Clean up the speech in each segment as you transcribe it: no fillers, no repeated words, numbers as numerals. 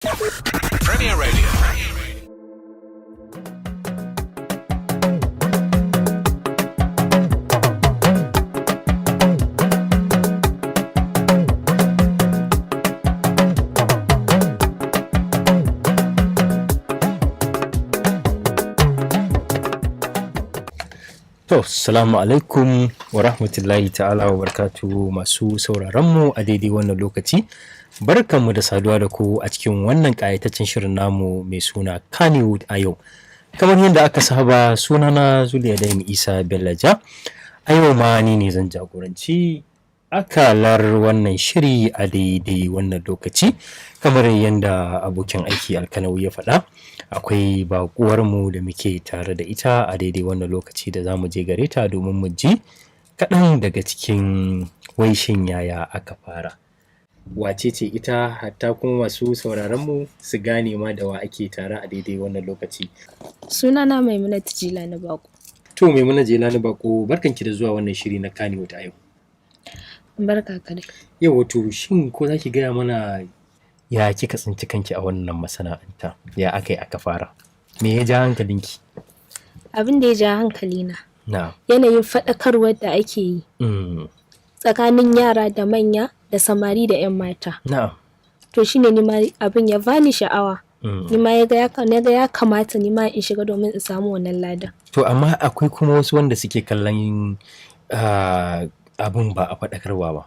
Premier Radio. To, salamu alaikum wa rahmatullahi ta'ala wa barakatuhu masu sauraronmu a daidai wannan lokaci. Barkanmu da saduwa da ku a cikin wannan ƙayataccen shirin namu mai suna Kannywood a yau. Kamar yadda aka saba sunana Zuliyadain Isa Bellaja. A yau ma ni ne zan jagoranci akalar wannan shiri a daidai wannan lokaci. Kamar yadda abokin aiki Alkanau ya faɗa. Akwai baƙuwarmu da muke tare da ita a daidai wannan lokaci da za mu je gare ta domin mu ji kaɗan daga cikin waishin yaya aka fara. Wace ce ita hatta kuma masu sauraronmu su gane ma da wa ake tare a daidai wannan lokaci. Sunana Maimunatu Jelani Bako. To Maimunatu Jelani Bako barkanki da zuwa wannan shiri na Kannywood a yau. Barka ka dai. Yau wato shin ko za ki gaya mana ya kika tsinci kanki a wannan masana'anta, ya aka yi aka fara, me ya ja hankalinki? Abin da ya ja hankalina Na. yanayin faɗakarwar da ake yi tsakanin yara da manya da samari da 'yan mata. Na. To shine nima abin ya bani sha'awa. Nima ya ga ya kamata nima in shiga domin in samu wannan ladan. To amma akwai kuma wasu wanda suke kallon abin ba a faɗakarwa ba.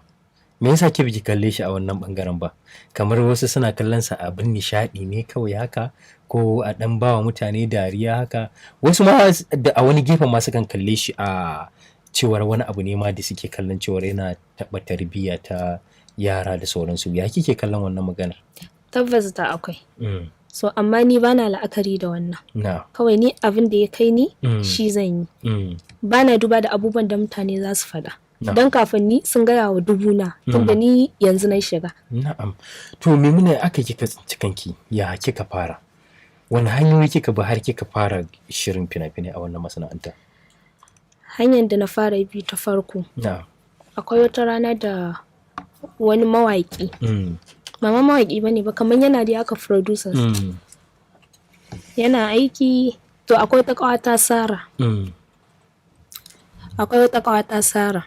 Me yasa ki biki kalle shi a wannan bangaren ba? Kamar wasu suna kallon sa abin nishaɗi ne kawai haka, ko a ɗan bawa mutane dariya haka. Wasu ma da a wani gefen ma sukan kalle shi a cewar wani abu ne ma da suke kallon cewar yana taɓa tarbiyya ta yara da sauransu. Ya kike kallon wannan maganar? Tabbas da akwai. So amma ni bana la'akari da wannan. Na. Kawai ni abin da ya kai ni shi zan yi. Bana duba da abubuwan da mutane za su faɗa. Don kafin ni sun gaya wa dubuna tunda ni yanzu na shiga. Na'am. To Maimuna aka kika tsinci kanki, ya kika fara? Wani hanyoyi kika bi har kika fara shirin fina-finai a wannan masana'anta? Hanyar da na fara bi ta farko. Na'am. Akwai wata rana da wani mawaƙi. Mama mawaƙi bane ba, kamar yana da aka producers. Yana aiki, to akwai wata ƙawata Sara. Akwai wata ƙawata Sara.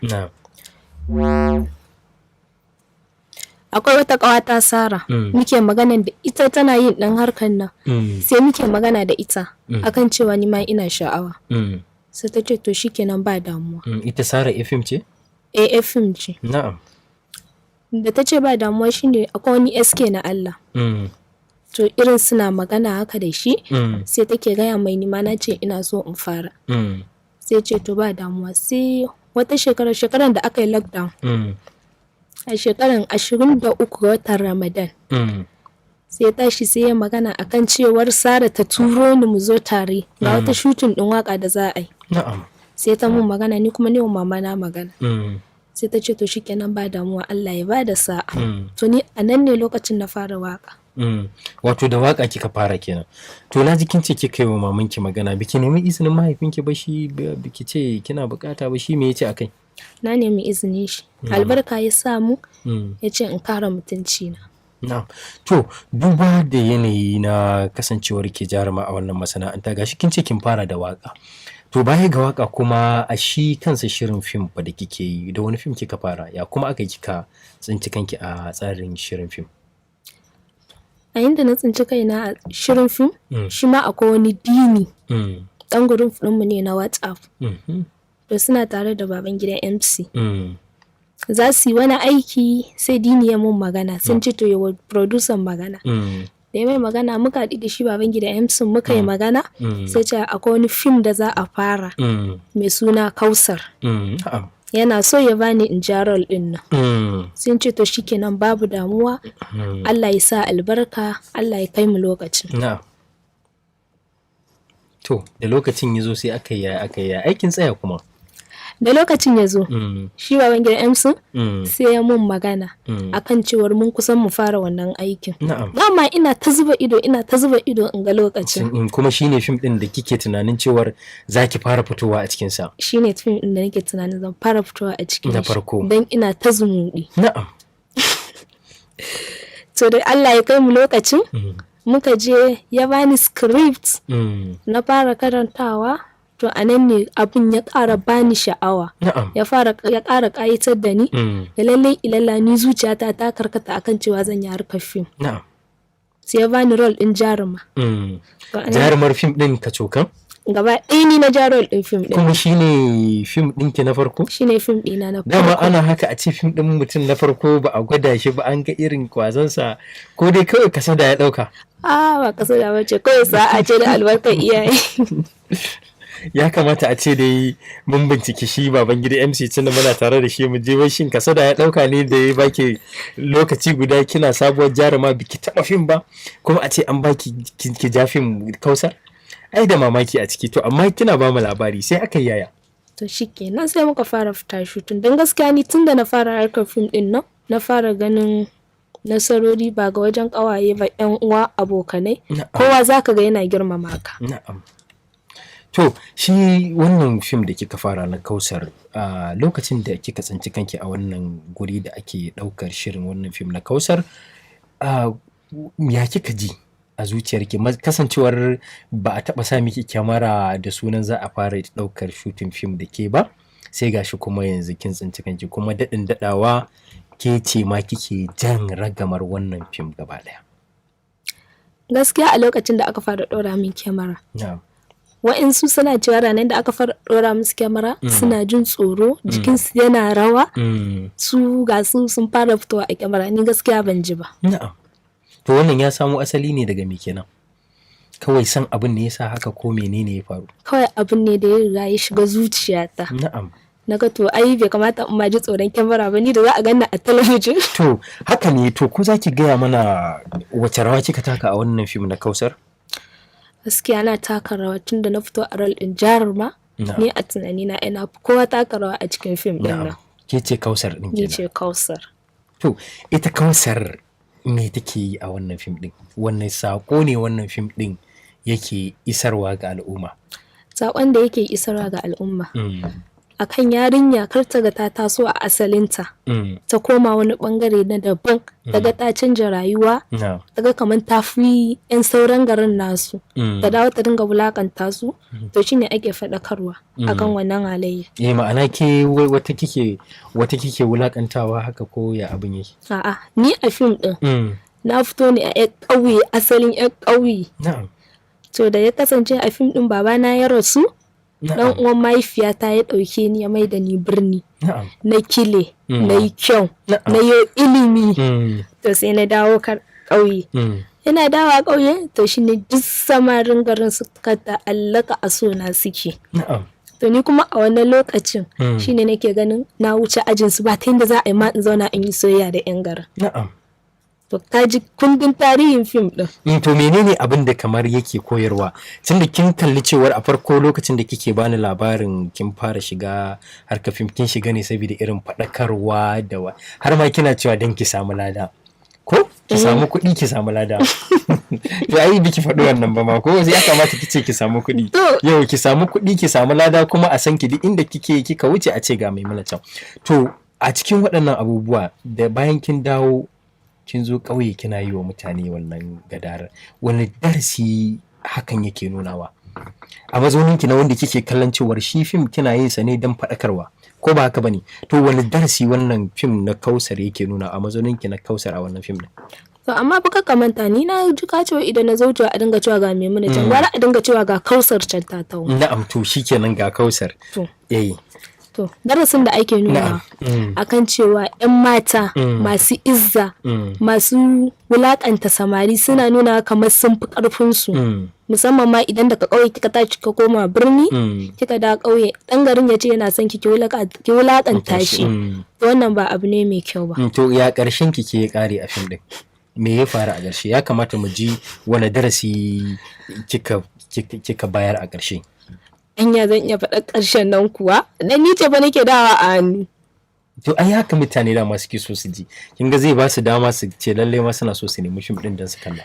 Akwai wata ƙawata Sara. Muke magana da ita, tana yin ɗan harkar nan. Sai muke magana da ita akan cewa ni ma ina sha'awa. Sai ta ce to shikenan ba damuwa. Ita Sara FM ce? FM ce. Na'am. Da ta ce ba damuwa shine akwai wani SK na Allah. To irin suna magana haka da shi. Sai take gaya mai ni ma na ce ina so in fara. Sai ce to ba damuwa. Sai wata shekaran da aka yi lockdown a shekaran 23 ga watan Ramadan sai tashi sai ya magana akan cewar Sara ta turo ni mu zo tare ga wata shooting din waka da za a yi. Sai ta mun magana, ni kuma ne wa mama na magana. Sai ta ce to shikenan ba damuwa, Allah ya ba da sa'a. To ni a nan ne lokacin na fara waka. Wato da waka kika fara kenan. To na ji kin ce kika yi wa mamanki magana, biki nemi izinin mahaifinki ba, shi biki ce kina bukata ba, shi me yace akai? Na nemi izinin shi. Albarka ya samu, ya ce in kara mutunci na. Na'am. To duba da yanayi na kasancewar ki jaruma a wannan masana'anta, gashi kin ce kin fara da waka. To baya ga waka kuma a shi kansa shirin fim fa da kike yi, da wani fim kika fara, ya kuma aka kika tsinci kanki a tsarin shirin fim? A inda na tsinci kaina a shirin fim, shi ma akwai wani Dini. Ɗan gurin ɗinmu ne na WhatsApp. To suna tare da baban gidan MC. Za su yi wani aiki sai Dini ya mun magana, sun ce to yawa producer magana. Da ya mai magana muka haɗu da shi baban gidan MC muka yi magana, sai ce akwai wani fim da za a fara mai suna Khausar. Yana so ya bani in ja role ɗin nan. Sun ce to shikenan babu damuwa, Allah ya sa albarka, Allah ya kai mu lokacin. To da lokacin ya zo sai aka yi aikin tsaya kuma. Da lokacin ya zo, shi baban gidan Emsu sai ya mun magana akan cewar mun kusan mu fara wannan aikin. Dama ina ta zuba ido in ga lokacin. Kuma shine fim din da kike tunanin cewar zaki fara fitowa a cikin sa? Shine fim din da nake tunanin zan fara fitowa a cikin na farko. Dan ina ta zumuɗi. Na'am. to da Allah ya kai mu lokacin muka je ya bani script na fara karantawa. To a nan ne abin ya ƙara bani sha'awa. Ya ƙara ƙayatar da ni. Da lallai ilalla ni zuciyata ta karkata akan cewa zan yi harkar fim. Sai ya bani role ɗin jaruma. Jarumar fim ɗin ka cokan? Gaba ɗaya ni na ja role ɗin fim ɗin. Kuma shine fim ɗinki na farko? Shine fim ɗina na farko. Dama ana haka a ce fim ɗin mutum na farko ba a gwada shi ba, an ga irin kwazansa, ko dai kawai kasada ya ɗauka? Ba kasada ba ce, kawai sa'a ce da albarkar iyaye. Ya kamata a ce dai mun binciki shi Babangida MC tunda muna tare da shi, mu je wai shin kasada ya dauka ne da ya baki lokaci guda kina sabuwar jaruma biki taba fim ba, kuma a ce an baki ki ja fim Kausar? Ai da mamaki a ciki. To amma kina ba mu labari, sai aka yaya? To shikenan sai muka fara fita shooting. Dan gaskiya ni tunda na fara harkar fim din nan na fara ganin nasarori ba ga wajen kawaye ba, yan uwa, abokanai, kowa zaka ga yana girmama ka. Na'am. To shi wannan fim da kika fara na Kausar, lokacin da kika tsinci kanki a wannan guri da ake daukar shirin wannan fim na Kausar, ya kika ji a zuciyarki kasancewar ba a taba sa miki kyamara da sunan za a fara daukar shooting fim da ke ba, sai gashi kuma yanzu kin tsinci kanki kuma dadin dadawa ke ce ma kike jan ragamar wannan fim gaba daya? Gaskiya a lokacin da aka fara dora min kyamara, wa'insu suna cewa ranar da aka fara ɗora musu kyamara suna jin tsoro, jikinsu yana rawa, su ga su sun fara fitowa a kyamara. Ni gaskiya ban ji ba. Na'am. To wannan ya samo asali ne daga me kenan? Kawai san abin ne yasa haka ko menene ya faru? Kawai abin ne da ya riga ya shiga zuciyata. Na'am. Naga to ai bai kamata in ma ji tsoron kyamara ba, ni da za a ganna a talabijin. To haka ne. To ko za ki gaya mana wace rawa kika taka a wannan fim na Kausar? Gaskiya na taka rawa tun da na fito a rol ɗin jaruma. Ni a tunani na ina kowa taka rawa a cikin fim ɗin nan. Ke ce Kausar ɗin kenan? Ni ce Kausar. To ita Kausar me take yi a wannan fim ɗin? Wannan sako ne wannan fim ɗin yake isarwa ga al'umma? Sakon da yake isarwa ga al'umma akan yarinya kar ta ga ta taso a asalinta, ta koma wani bangare na daban, daga ta canja rayuwa, daga kamar ta fi 'yan sauran garin nasu, ta dawo ta dinga wulakanta su. To shine ake faɗakarwa akan wannan halayya. Ma'ana ke wata kike wulakantawa haka ko ya abin yake? A'a, ni a fim din na fito ne a ƙauye, asalin ƙauye. To da ya kasance a fim din babana ya rasu, dan uwan mahaifiyata ya dauke ni ya mai da ni birni. Na kile, na yi kyau, na yi ilimi. To sai na dawo ƙauye. Yana dawa ƙauye, to shine duk samarin garin suka ta'allaka a sona suke. To ni kuma a wannan lokacin shine nake ganin na wuce ajin su, ba ta yadda za a yi ma in zauna in yi soyayya da 'yan garin. To ka ji kundin tarihin fim din. To menene abin da kamar yake koyarwa? Tunda kin kalli cewar a farko lokacin da kike bani labarin kin fara shiga harkar fim, kin shiga ne saboda irin faɗakarwa da har ma kina cewa dan ki samu lada. Ko ki samu kuɗi ki samu lada. To ai biki faɗi wannan ba ma, ko ya kamata kice ki samu kuɗi. Yau ki samu kuɗi ki samu lada, kuma a san ki duk inda kika wuce a ce ga mai mana can. To a cikin waɗannan abubuwa da bayan kin dawo kin zo ƙauye kina yi wa mutane wannan gadarar, wani darasi hakan yake nunawa a mazauninki na wanda kike kallon cewar shi fim kina yin sa ne don faɗakarwa, ko ba haka bane? To wani darasi wannan fim na Kausar yake nuna a mazauninki na Kausar a wannan fim din? To amma baka kamanta ni na ji ka cewa idan na zauce a dinga cewa ga Maimuna can, gwara a dinga cewa ga Kausar can ta tawo. Na'am, to shikenan ga Kausar. To darasin da ake nuna akan cewa 'yan mata masu izza, masu wulakanta samari suna nuna kamar sun fi karfinsu, musamman ma idan daga ƙauye kika tashi ka koma birni, kika da ƙauye ɗan garin ya ce yana son ki wulakanta shi. Wannan ba abu ne mai kyau ba. To ya ƙarshen ki ke ƙare a fim ɗin? Me ya faru a ƙarshe? Ya kamata mu ji wani darasi kika bayar a ƙarshe. Anya zan iya faɗa ƙarshen nan kuwa? Dan ni ce ba nake dawa a hannu. To ai haka mutane da masu ke so su ji. Kin ga zai ba su dama su ce lalle ma suna so su nemi fim din dan su kalla.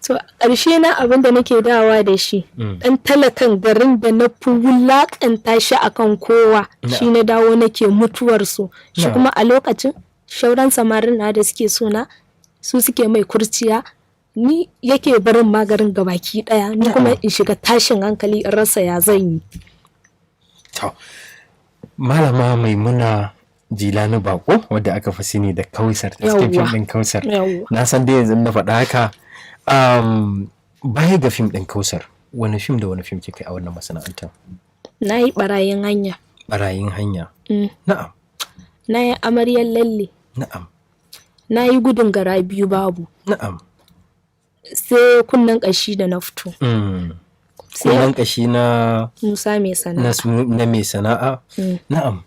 To ƙarshe na abin da nake dawa da shi, dan talakan garin da na fi wulaƙanta shi akan kowa, shi na dawo nake mutuwar su. Shi kuma a lokacin shauran samarin na da suke sona su suke mai kurciya, ni yake barin magarin gabaki daya, ni kuma in shiga tashin hankali in rasa ya zan yi. To malama Maimuna Jilani Bako wadda aka fi sani da Khausar ta cikin fim din Khausar. Na san dai yanzu na faɗa haka. Baya ga fim din Khausar, wani fim da wani fim kika a wannan masana'antar? Na yi Barayin Hanya. Barayin Hanya. Na'am. Na yi Amaryar Lalle. Na'am. Na yi Gudun Gara Biyu Babu. Na'am. Sai Kunnen Ƙashi da na fito. Kunnen Ƙashi na Musa Mai Sana'a. Na Mai Sana'a. Na'am.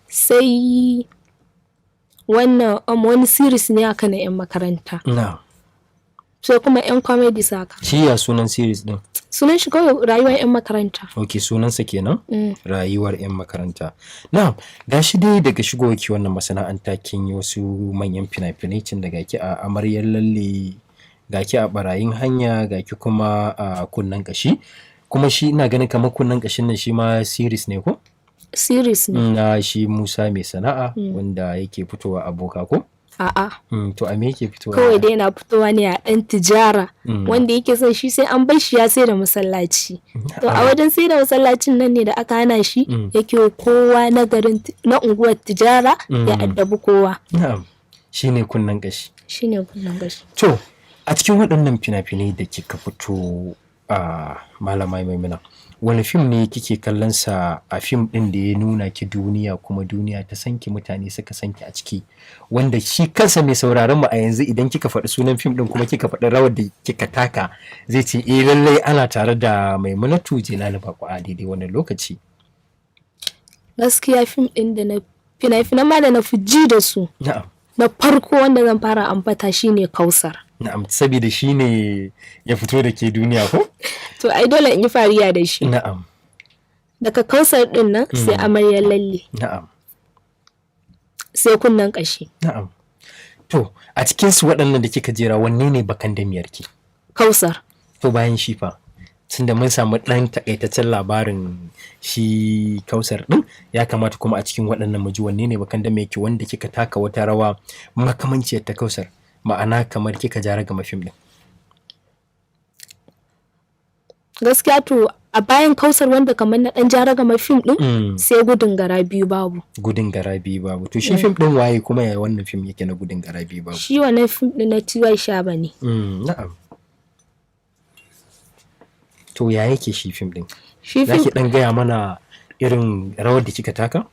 Sai wannan wani series ne aka na 'yan makaranta. Na'am. Sai kuma 'yan comedy saka. Shi ya sunan series din? Sunan shi kawai Rayuwar 'yan makaranta. Ok, sunansa kenan? Rayuwar 'yan makaranta. Na'am, gashi dai daga shigowarki wannan masana'anta kin yi wasu manyan fina-finai cin da gaki a Amaryar Lalle, gaki a Barayin Hanya, gaki kuma a Kunnen Ƙashi. Kuma shi ina ganin kamar Kunnen Ƙashin nan shi ma series ne ko? Series ne. Na shi Musa Mai Sana'a wanda yake fitowa a Boka ko? A'a. To a me yake fitowa? Kawai dai yana fitowa ne a ɗan tijara wanda yake son shi sai an bar shi ya sai da masallaci. To a wajen sai da masallacin nan ne da aka hana shi yake kowa na garin na unguwar tijara ya addabi kowa. Na'am. Shine Kunnen Ƙashi. Shine Kunnen Ƙashi. To a cikin waɗannan fina-finai da kika fito a Malama Maimuna, wani fim ne kike kallon sa a fim din da ya nuna ki duniya kuma duniya ta san ki, mutane suka san ki a ciki, wanda shi kansa mai sauraron mu a yanzu idan kika faɗi sunan fim din kuma kika faɗi rawar da kika taka zai ce lallai ana tare da Maimunatu Jilani Bako a daidai wannan lokaci? Gaskiya fim din da na fina-finan ma da na fi ji da su. Na'am. Na farko wanda zan fara ambata shine Khausar. Na'am, saboda shine ya fito da ke duniya ko? To ai dole in yi fariya da shi. Na'am. Daga Khausar din nan sai Amaryar Lalle. Na'am. Sai Kunnen Ƙashi. Na'am. To a cikin su waɗannan da kika jera wanne ne bakan damiyarki? Khausar. To bayan shi fa, tunda mun samu ɗan takaitaccen labarin shi Khausar ɗin, ya kamata kuma a cikin waɗannan mu ji wanne ne bakan damiyarki wanda kika taka wata rawa makamanciyar ta Khausar, ma'ana kamar kika jara gama fim ɗin. Gaskiya to a bayan Khausar wanda kamar na ɗan jara gama fim ɗin sai Gudun Gara Biyu Babu. Gudun Gara Biyu Babu. To shi fim ɗin waye kuma ya wannan fim yake na Gudun Gara Biyu Babu? Shi wannan fim ɗin na T.Y. Shaba ne. Na'am. To ya yake shi fim ɗin? Shi Za ki ɗan gaya mana irin rawar da kika taka?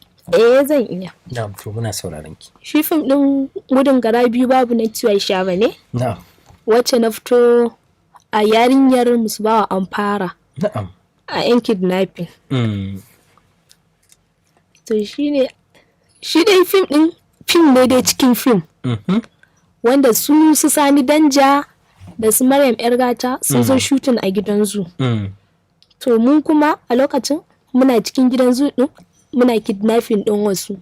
Zan iya. Na'am, to muna sauraron ki. Shi fim ɗin Gudun Gara Biyu Babu na T.Y. Shaba ne. Na'am. Wacce na fito a yarinyar Musbawa Amfara. Na'am. A 'yan kidnapping. To shi dai fim ɗin fim ne dai cikin fim. Wanda su Sani Danja da su Maryam 'yar gata sun zo shooting a gidan zu. To mun kuma a lokacin muna cikin gidan zu ɗin muna kidnapping ɗin wasu.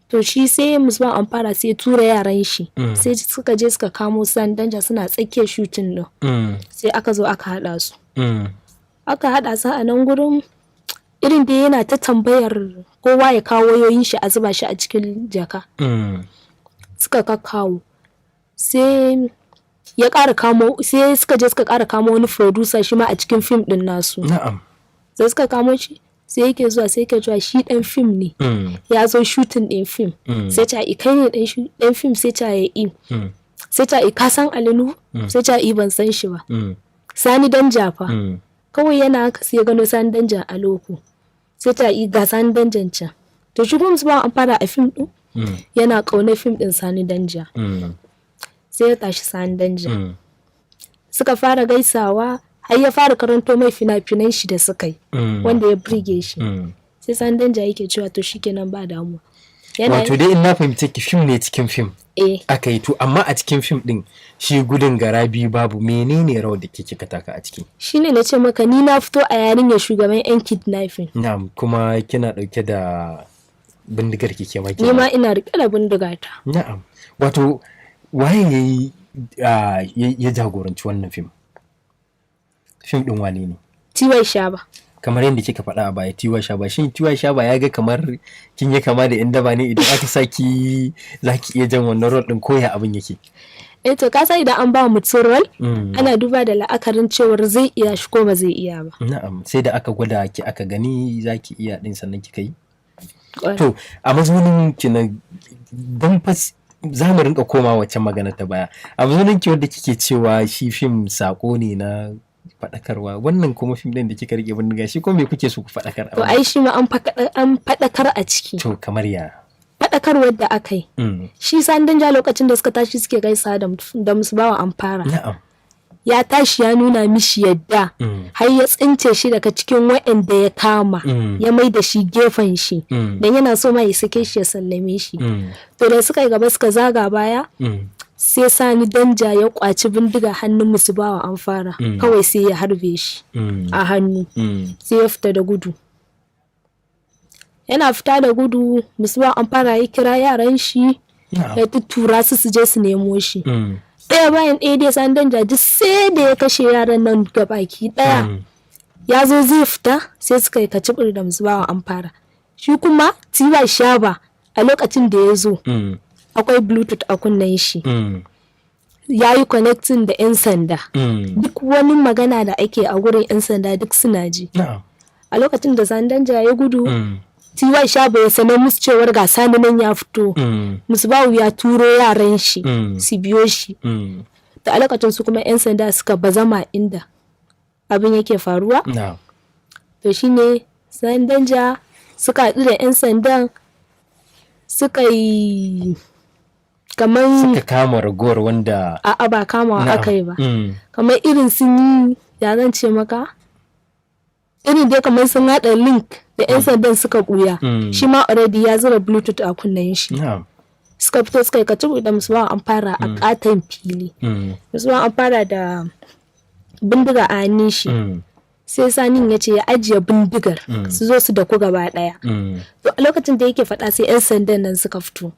To shi sai Musbawa Amfara sai tura yaran shi. Sai suka je suka kamo Sani Danja suna tsakiyar shooting ɗin. Sai aka zo aka haɗa su. Aka haɗa su a nan gurin irin da yana ta tambayar kowa ya kawo wayoyin shi a zuba shi a cikin jaka. Suka kakkawo. Sai ya ƙara kamo, sai suka je suka ƙara kamo wani producer shi ma a cikin fim ɗin nasu. Na'am. Sai suka kamo shi sai yake zuwa shi ɗan fim ne. Ya zo shooting ɗin fim. Sai ta kai ne ɗan fim, sai ta yi. Sai ta ka san Alinu? Sai ta ban san shi ba. Sani Danja fa. Kawai yana haka sai ya gano Sani Danja a loko. Sai ta ga Sani Danjan can. To shi kuma ba an fara a fim ɗin. Yana ƙaunar fim ɗin Sani Danja. Sai ya tashi Sani Danja. Suka fara gaisawa har ya fara karanto mai fina-finan shi da suka yi. Wanda ya burge shi. Sai Sani Danja yake cewa to shikenan ba damuwa. Wato dai in na fahimci ki fim ne cikin fim. Aka yi to amma a cikin fim din shi Gudun Gara Biyu Babu menene rawar da kika taka a ciki? Shine na ce maka ni na fito a yarinyar shugaban 'yan kidnapping. Na'am, kuma kina dauke da bindigar kike ma ni ma ina rike da bindigata. Na'am. Wato waye ya jagoranci wannan fim? Fim din wane ne? T.Y. Shaba. kamar yadda kika faɗa a baya tiwa shaba, shin tiwa shaba ya ga kamar kin yi kama da yan daba ne idan aka saki zaki iya jan wannan role din koya abin yake? To ka san idan an ba mutum role ana duba da la'akarin cewar zai iya shi ko ba zai iya ba. Na'am, sai da aka gwada ki aka gani zaki iya din sannan kika yi. To a mazaunin ki na dan fas za mu rinka koma waccan magana ta baya, a mazaunin ki wanda kike cewa shi fim sako ne na faɗakarwa, wannan kuma fim ɗin da kika rike bindiga shi ko me kuke so ku faɗakar? To ai shi ma an faɗakar a ciki. To kamar ya faɗakarwar da aka yi shi Sani Danja lokacin da suka tashi suke gaisa da Musbawa Amfara. Na'am. Ya tashi ya nuna mishi yadda har ya tsince shi daga cikin waɗanda ya kama ya mai da shi gefen shi don yana so ma ya sake shi ya sallame shi. To da suka yi gaba suka zaga baya sai Sani Danja ya kwaci bindiga hannun Musbawa Amfara kawai sai ya harbe shi a hannu sai ya fita da gudu. Yana fita da gudu Musbawa Amfara ya kira yaran shi ya tuttura su je su nemo shi. Ɗaya bayan ɗaya dai Sani Danja duk sai da ya kashe yaran nan gabaki ɗaya. Ya zo zai fita sai suka yi kacibir da Musbawa Amfara. Shi kuma tiwa shaba a lokacin da ya zo akwai bluetooth a kunnen shi. Ya yi connecting da 'yan sanda. Duk wani magana da ake a gurin 'yan sanda duk suna ji. A lokacin da Sani Danja ya gudu tiwa shaba ya sanar musu cewar ga Sani nan ya fito. Musbawu ya turo yaran shi su biyo shi. Da alakacin su kuma 'yan sanda suka bazama inda abin yake faruwa. To shine Sani Danja suka haɗu da 'yan sandan suka yi kamar suka kama ragowar wanda a'a ba kamawa aka yi ba. Kamar irin sun yi ya zan ce maka irin dai kamar sun haɗa link da 'yan sandan suka ɓuya. Shi ma already ya zura bluetooth a kunnen shi. Suka fito suka yi kacibu da Musbawa Amfara a katon fili. Musbawa Amfara da bindiga a hannun shi. Sai Sanin ya ce ya ajiye bindigar su zo su da ku gaba ɗaya. To a lokacin da yake faɗa sai 'yan sandan nan suka fito.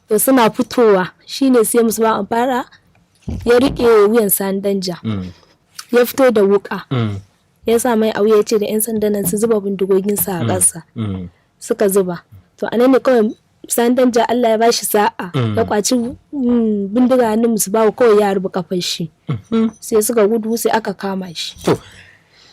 To suna fitowa shine sai Musbawa Amfara ya riƙe wuyan Sani Danja. Ya fito da wuƙa. Ya sa mai auya ya ce da 'yan sandan nan su zuba bindigoginsa a ƙasa. Suka zuba. To a nan ne kawai Sani Danja Allah ya bashi sa'a ya kwaci bindiga hannun Musbawa kawai ya harbi kafar shi. Sai suka gudu sai aka kama shi. To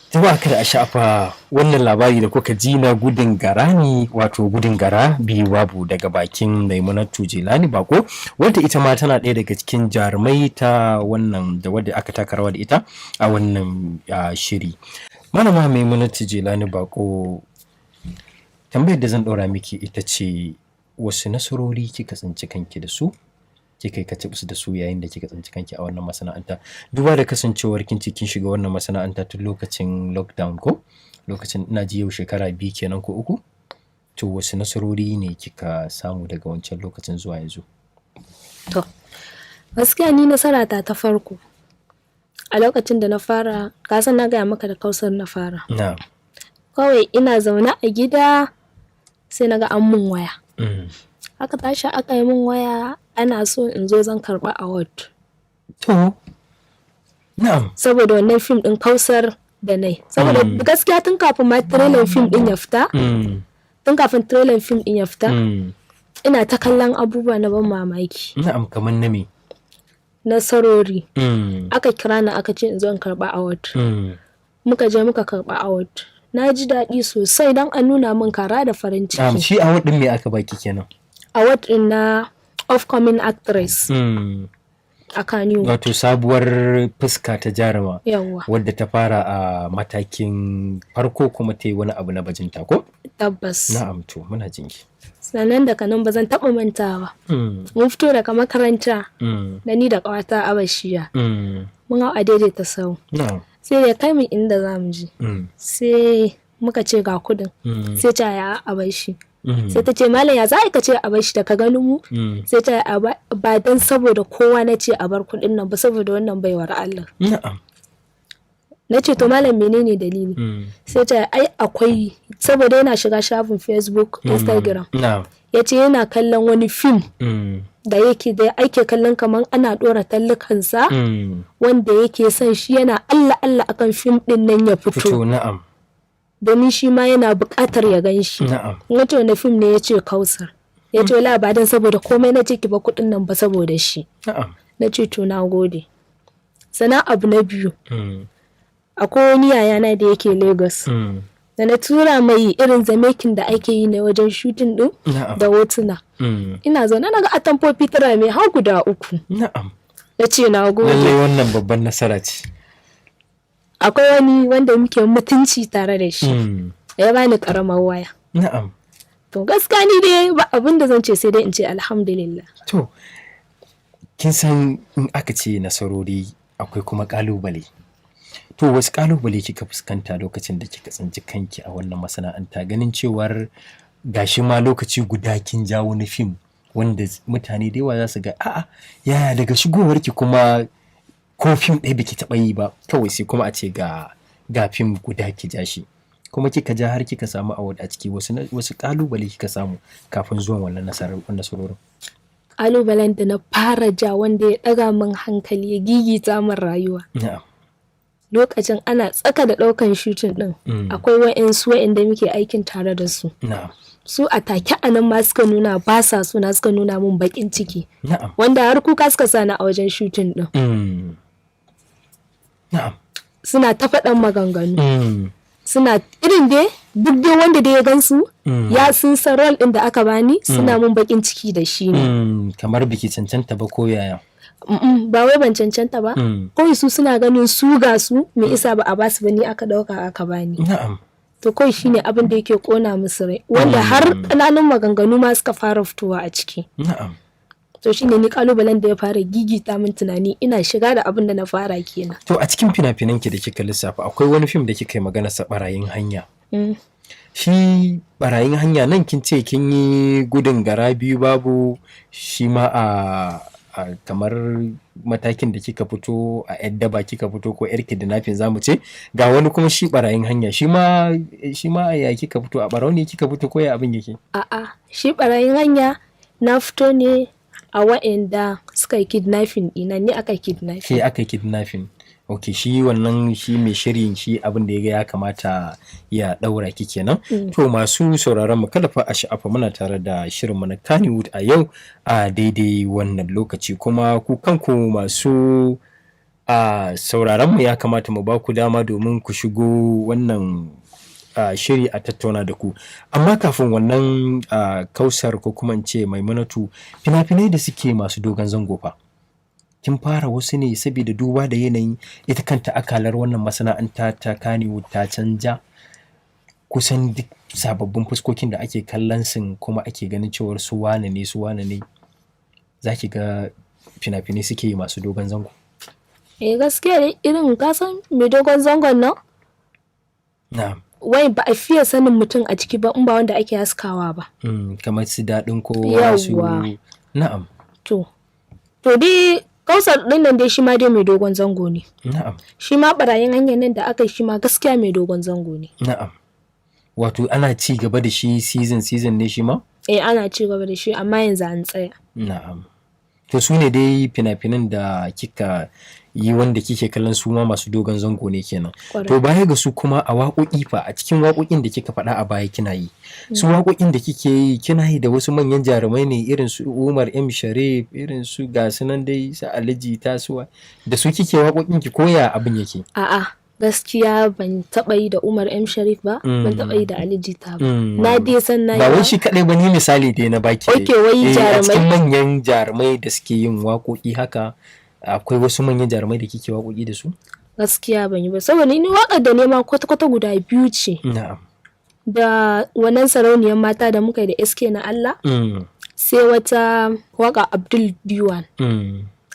jama'a kada a shafa wannan labari da kuka ji na gudun gara ne, wato gudun gara biyu babu daga bakin Maimunatu Jelani Bako, wadda ita ma tana ɗaya daga cikin jarumai ta wannan da wadda aka taka rawa da ita a wannan shiri. Malama Maimunatu Jelani Bako, tambayar da zan ɗora miki ita ce wasu nasarori kika tsinci kanki da su, kika kaci da su yayin da kika tsinci kanki a wannan masana'anta, duba da kasancewar kin shiga wannan masana'anta tun lokacin lockdown ko lokacin ina ji yau shekara 2 kenan ko 3. To wasu nasarori ne kika samu daga wancan lokacin zuwa yanzu? To gaskiya ni nasarata ta farko a lokacin da na fara, ka san na gaya maka da Khausar na fara. Kawai ina zaune a gida sai naga an mun waya. Aka tashi aka yi min waya ana so in zo zan karɓa award. To, na'am. Saboda wannan fim ɗin Khausar da nai. Saboda gaskiya tun kafin ma trailer fim ɗin ya fita, ina ta kallon abubuwa na ban mamaki. Na'am, kamar na me? Nasarori. Aka kira ni aka ce in zo in karɓa award. Muka je muka karɓa award. Na ji daɗi sosai don an nuna min kara da farin ciki. Shi award ɗin me aka baki kenan? Award ɗin na upcoming actress a Kano. Wato sabuwar fuska ta jaruma. Yawwa. Wadda ta fara a matakin farko kuma ta yi wani abu na bajinta ko? Tabbas. Na'am, to muna jinki. Sannan daga nan ba zan taɓa mantawa. Mun fito daga makaranta da ni da ƙawata Abashiya. Mun hau a daidaita sau. Sai da kai mu inda za mu je. Sai muka ce ga kudin. Sai ta ya Abashi. Sai ta ce malam ya za ka ce a bar shi da ka ganin mu? Sai ta ba dan saboda kowa na ce a bar kuɗin nan ba, saboda wannan baiwar Allah. Na ce to malam menene dalili? Sai ta ai akwai, saboda yana shiga shafin Facebook, Instagram. Ya ce yana kallon wani fim da ake kallon kamar ana ɗora tallukansa wanda yake son shi, yana Allah Allah akan fim ɗin nan ya fito. domin shi ma yana buƙatar ya gan shi. Wato na fim ne ya ce Khausar. Ya ce wala ba dan saboda komai na ce ki ba kuɗin nan ba saboda shi. Na ce to na gode. Sannan abu na biyu. Akwai wani yayana da yake Lagos. Da na tura mai irin zamekin da ake yi na wajen shooting din da hotuna. Ina zaune na ga atamfofi tara mai har guda 3. Na ce na gode. Lallai wannan babban nasara ce. Akwai wani wanda muke mutunci tare da shi. Ya bani karamar waya. To gaskiya ni dai ba abin da zan ce sai dai in ce alhamdulillah. To kin san in aka ce nasarori akwai kuma kalubale. To wasu kalubale kika fuskanta lokacin da kika tsinci kanki a wannan masana'anta, ganin cewar gashi ma lokaci guda kin jawo na fim wanda mutane da yawa za su ga a'a yaya daga shigowarki kuma ko fim ɗaya baki taɓa yi ba, kawai sai kuma a ce ga fim guda ki ja shi, kuma kika ja har kika samu award a ciki. Wasu kalubale kika samu kafin zuwan wannan nasarorin? Kalubalen da na fara ja wanda ya ɗaga min hankali ya gigita min rayuwa. Lokacin ana tsaka da ɗaukan shooting ɗin, akwai wa'insu wa'inda muke aikin tare da su. Su a take a nan ma suka nuna ba sa suna, suka nuna min baƙin ciki. Wanda har kuka suka sani a wajen shooting ɗin. Suna ta faɗan maganganu. Suna irin dai duk dai wanda dai ya gansu ya sun san role ɗin da aka bani, suna min baƙin ciki da shi ne. Kamar biki cancanta ba ko yaya? Ba wai ban cancanta ba, kawai su suna ganin su ga su me isa ba a basu ba, ni aka ɗauka aka bani. To kawai shine abin da yake kona musu rai, wanda har ƙananan maganganu ma suka fara fitowa a ciki. To shine ni kalubalen da ya fara gigita min tunani, ina shiga da abin da na fara kenan. To a cikin fina-finan ki da kika lissafa akwai wani fim da kika yi magana sa barayin hanya. Shi barayin hanya nan kin ce kin yi gudun gara biyu babu, shi ma a kamar matakin da kika fito a yadda ba kika fito ko yar kidnapping zamu ce, ga wani kuma shi barayin hanya shi ma ya kika fito, a barau ne kika fito ko ya abin yake? A'a, shi barayin hanya na fito ne a wa'anda suka yi kidnapping ɗina, ni aka kidnapping. Ke aka kidnapping. Ok, shi wannan shi mai shirin shi abin da ya ga ya kamata ya daura ki kenan. To masu sauraron mu kada fa a sha'afa, muna tare da shirinmu na Kannywood a yau a daidai wannan lokaci, kuma ku kanku masu sauraron mu ya kamata mu ba ku dama domin ku shigo wannan shiri a tattauna da ku. Amma kafin wannan Khausar ko kuma in ce Maimunatu, fina-finai da suke masu dogon zango fa, kin fara wasu ne saboda duba da yanayin ita kanta akalar wannan masana'anta ta Kannywood ta canja, kusan duk sababbin fuskokin da ake kallon sun kuma ake ganin cewar su wane ne za ki ga fina-finai suke masu dogon zango. Gaskiya ne, irin kasan mai dogon zangon nan? Na'am. Wai ba a fiye sanin mutum a ciki ba in ba wanda ake haskawa ba. Kamar su daɗin ko wasu. Na'am. To dai Khausar ɗin nan dai shi ma dai mai dogon zango ne. Na'am. Shi ma barayin hanyar nan da aka yi shi ma gaskiya mai dogon zango ne. Na'am. Wato ana ci gaba da shi season ne shi ma? Ana ci gaba da shi amma yanzu an tsaya. Na'am. To su ne dai fina-finan da kika yi wanda kike kallon su ma masu dogon zango ne kenan. To baya ga su kuma a waƙoƙi fa, a cikin waƙoƙin da kika faɗa a baya kina yi, su waƙoƙin da kike yi kina yi da wasu manyan jarumai ne irin su Umar M Sharif, irin su ga sunan dai su Alhaji Tasuwa, da su kike waƙoƙin ki koya abin yake? A'a, gaskiya ban taɓa yi da Umar M Sharif ba, ban taɓa yi da Alhaji Ta ba. Na dai san na yi. Ba wai shi kaɗai ba, ni misali dai na baki. Okay, wai jarumai. A cikin manyan jarumai da suke yin waƙoƙi haka, akwai wasu manyan jarumai da kike waƙoƙi da su? Gaskiya ban yi ba, saboda ni waƙar da nema kwata-kwata guda biyu ce. Na'am. Da wannan sarauniyar mata da muka yi da SK na Allah, sai wata waƙa Abdul Diwan.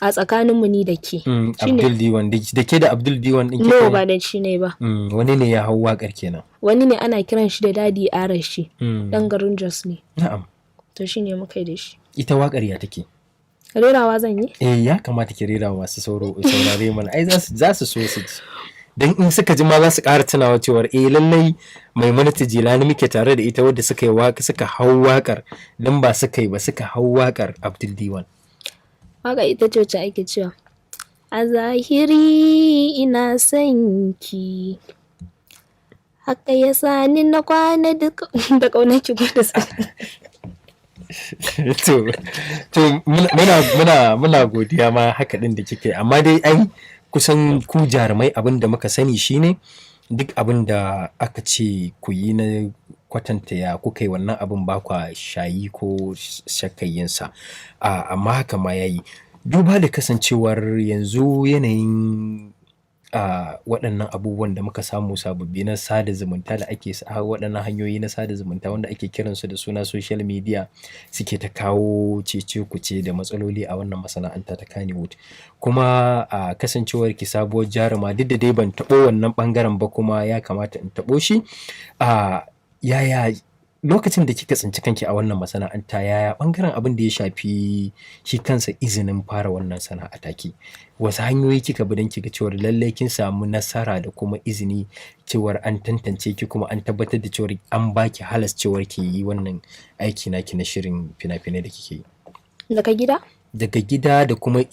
A tsakaninmu ni da ke. Abdul Diwan, da ke da Abdul Diwan ɗin kika? No, ba da shi ne ba. Wani ne ya hau waƙar kenan? Wani ne ana kiran shi da Dadi Arashi, ɗan garin Jos ne. Na'am. To shi ne muka yi da shi. Ita waƙar ya take? Rerawa zan yi? Ya kamata ki rera masu saurare mana, ai za su so su ji. Dan in suka ji ma za su ƙara tunawa cewar lallai Maimunatu Jilani muke tare da ita, wadda suka hau waƙar, dan ba suka yi ba, suka hau waƙar Abdul Diwan. Waƙa ita ce wacce ake cewa a zahiri ina son ki, haka ya sani na kwana da ƙaunar ki gudu. to muna godiya ma haka din da kike, amma dai ai kusan ku jarumai abin da muka sani shine duk abin da aka ce ku yi na kwatanta ya kuka yi wannan abin ba kwa shayi ko shakayyinsa, amma haka ma yayi duba da kasancewar yanzu yanayin waɗannan abubuwan da muka samu sababbi na sada zumunta da ake waɗannan hanyoyi na sada zumunta wanda ake kiransu da suna social media suke ta kawo cece kuce da matsaloli a wannan masana'anta ta Kannywood. Kuma kasancewar ki sabuwar jaruma, duk da dai ban taɓo wannan ɓangaren ba kuma ya kamata in taɓo shi. Yaya lokacin da kika tsinci kanki a wannan masana'anta, yaya ɓangaren abin da ya shafi shi kansa izinin fara wannan sana'a take, wasu hanyoyi kika bi don kiga cewar lallai kin samu nasara da kuma izini cewar an tantance ki kuma an tabbatar da cewar an baki halas cewar ki yi wannan aiki naki na shirin fina-finai da kike yi? Daga gida da kuma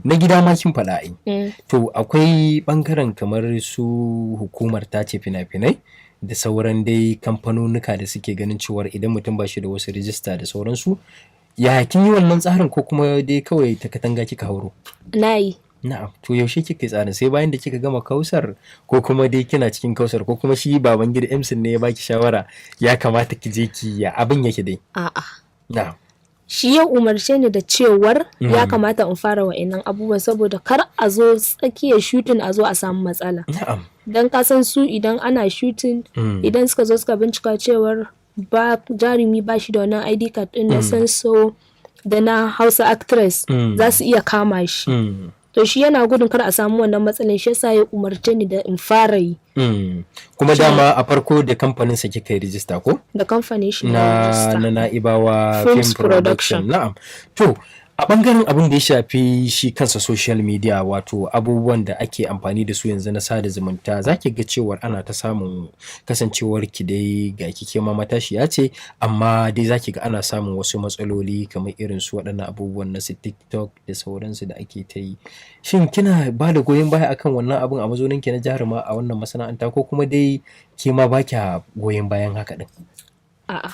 na gida ma kin faɗa ai. To akwai ɓangaren kamar su hukumar tace fina-finai da sauran dai kamfanonuka da suke ganin cewar idan mutum ba shi da wasu rijista da sauransu. Ya kin yi wannan tsarin ko kuma dai kawai ta katanga kika hauro? Na yi. Na'am. To yaushe kika yi tsarin? Sai bayan da kika gama Khausar ko kuma dai kina cikin Khausar ko kuma shi Babangida Emsin ne ya baki shawara ya kamata ki je ki, ya abin yake dai? A'a. Na'am. Shi ya umarce ni da cewar ya kamata in fara wa'annan abubuwan saboda kar a zo tsakiyar shooting a zo a samu matsala. Na'am. Dan ka san su idan ana shooting idan suka zo suka bincika cewar ba jarumi ba shi da wannan ID card din na sanso da na Hausa actress za su iya kama shi. To shi yana gudun kar a samu wannan matsalin, shi yasa ya umarce ni da in fara yi. Kuma dama a farko da kamfanin sa kika yi rijista ko? Da kamfanin shi na Na'ibawa Film Production. Na'am. To a ɓangaren abin da ya shafi shi kansa social media, wato abubuwan da ake amfani da su yanzu na sada zumunta, za ki ga cewar ana ta samun kasancewar ki dai ga kike ma matashiya ce, amma dai za ki ga ana samun wasu matsaloli kamar irin su waɗannan abubuwan na su TikTok da sauransu da ake ta yi. Shin kina ba da goyon baya akan wannan abin a mazaunin ki na jaruma a wannan masana'anta, ko kuma dai ke ma ba kya goyon bayan haka din? A'a.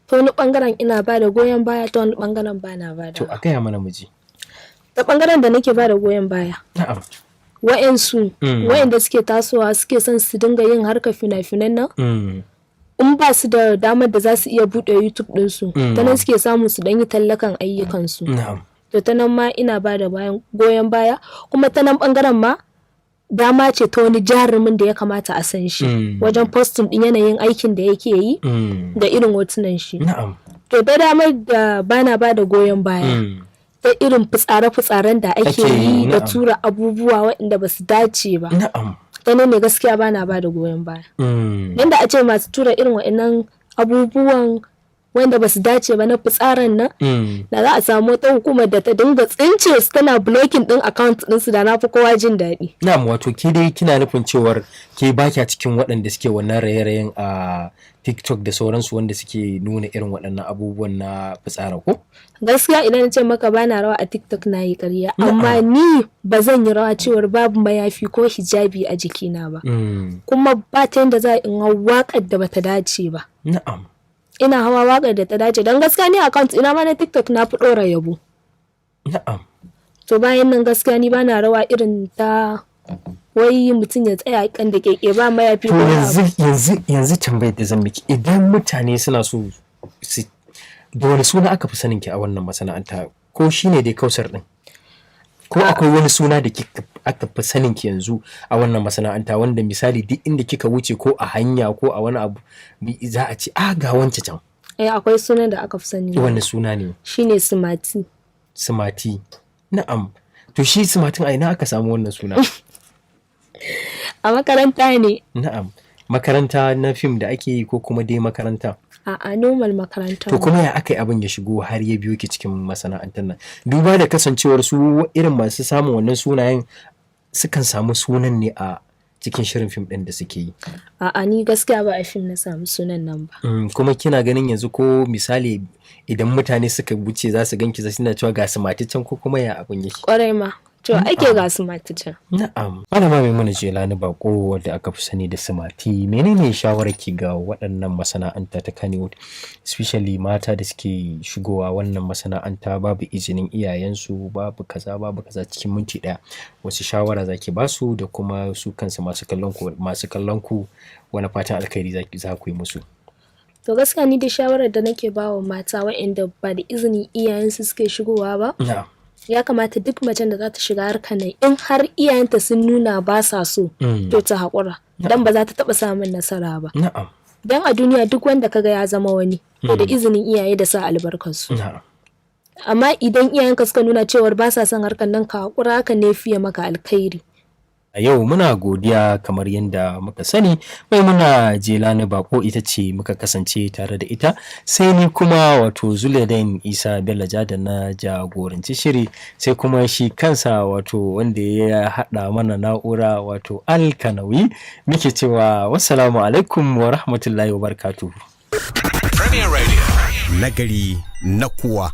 Ta wani ɓangaren ina ba da goyon baya, ta wani ɓangaren ba na ba da. To a gaya mana miji. Ta ɓangaren da nake ba da goyon baya. Na'am. Wa'anda suke tasowa suke son su dinga yin harkar fina-finan nan. In ba su da damar da za su iya buɗe YouTube ɗinsu, ta nan suke samu su ɗan yi tallakan ayyukansu. Na'am. To ta nan ma ina ba da goyon baya, kuma ta nan ɓangaren ma dama ce ta wani jarumin da ya kamata a san shi wajen postin din yanayin aikin da yake yi da irin hotunan shi. Na'am. To da damar da bana ba da goyon baya ta irin fitsare-fitsaren da ake yi da tura abubuwa waɗanda ba su dace ba. Na'am. Ta nan ne gaskiya bana ba da goyon baya. Yanda a ce masu tura irin waɗannan abubuwan wanda ba su dace ba na fitsarin nan, da za a samu wata hukumar da ta dinga tsince su tana blocking din account ɗinsu, da na fi kowa jin daɗi. Na'am, wato ke dai kina nufin cewar ke ba kya cikin waɗanda suke wannan raye-rayen a TikTok da sauransu wanda suke nuna irin waɗannan abubuwan na fitsara ko? Gaskiya idan na ce maka bana rawa a TikTok na yi ƙarya, amma ni ba zan yi rawa cewar babu mayafi ko hijabi a jikina ba. Kuma ba ta yadda za in hau waƙar da bata dace ba. Na'am. Ina hawa waƙar da ta dace, don gaskiya ni account ina ma na TikTok na fi ɗora yabo. Na'am. To bayan nan gaskiya ni bana rawa irin ta wai mutum ya tsaya kan da keke ba mayafi. To yanzu tambayar da zan miki, idan mutane suna so su, da wani suna aka fi sanin ki a wannan masana'anta, ko shine dai Khausar din? Ko akwai wani suna da aka fi sanin ki yanzu a wannan masana'anta wanda misali duk inda kika wuce ko a hanya ko a wani abu za a ce ga wance can? Akwai sunan da aka fi sani. Wani suna ne? Shine Smarty. Smarty. Na'am. To shi Smartin a ina aka samu wannan suna? A makaranta ne. Na'am. Makaranta na fim da ake yi ko kuma dai makaranta? A'a, normal makaranta. To kuma ya aka yi abin ya shigo har ya biyo ki cikin masana'antar nan? Duba da kasancewar su irin masu samun wannan sunayen sukan samu sunan ne a cikin shirin fim ɗin da suke yi. A'a, ni gaskiya ba a fim na samu sunan nan ba. Kuma kina ganin yanzu ko misali idan mutane suka wuce za su ganki suna cewa ga su maticen ko kuma ya abin yake? Kwarai ma. To ake ga su mata. Na'am. Malama Maimuna Jelani Bako wadda aka fi sani da Sumati, menene shawararki ga waɗannan masana'anta ta Kannywood, especially mata da suke shigowa wannan masana'anta babu izinin iyayensu, babu kaza cikin minti ɗaya. Wasu shawara zaki ba su da kuma su kansu masu kallon ku wani fatan alkhairi za ku yi musu? To gaskiya ni da shawarar da nake ba wa mata waɗanda ba da izinin iyayensu suke shigowa ba. Ya kamata duk macen da za ta shiga harkar nan in har iyayenta sun nuna ba sa so to ta haƙura dan ba za ta taɓa samun nasara ba. Dan a duniya duk wanda kaga ya zama wani to da izinin iyaye da sa albarkarsu. Amma idan iyayenka suka nuna cewar ba sa son harkar nan ka haƙura, haka ne fiye maka alkhairi. A yau muna godiya kamar yadda muka sani Maimuna Jelani Bako ita ce muka kasance tare da ita, sai ni kuma wato Zulaidan Isa Bello da na jagoranci shiri, sai kuma shi kansa wato wanda ya haɗa mana na'ura wato Alkanawi, muke cewa wassalamu alaikum wa rahmatullahi wa barakatuhu. Premier Radio. Nagari na kuwa.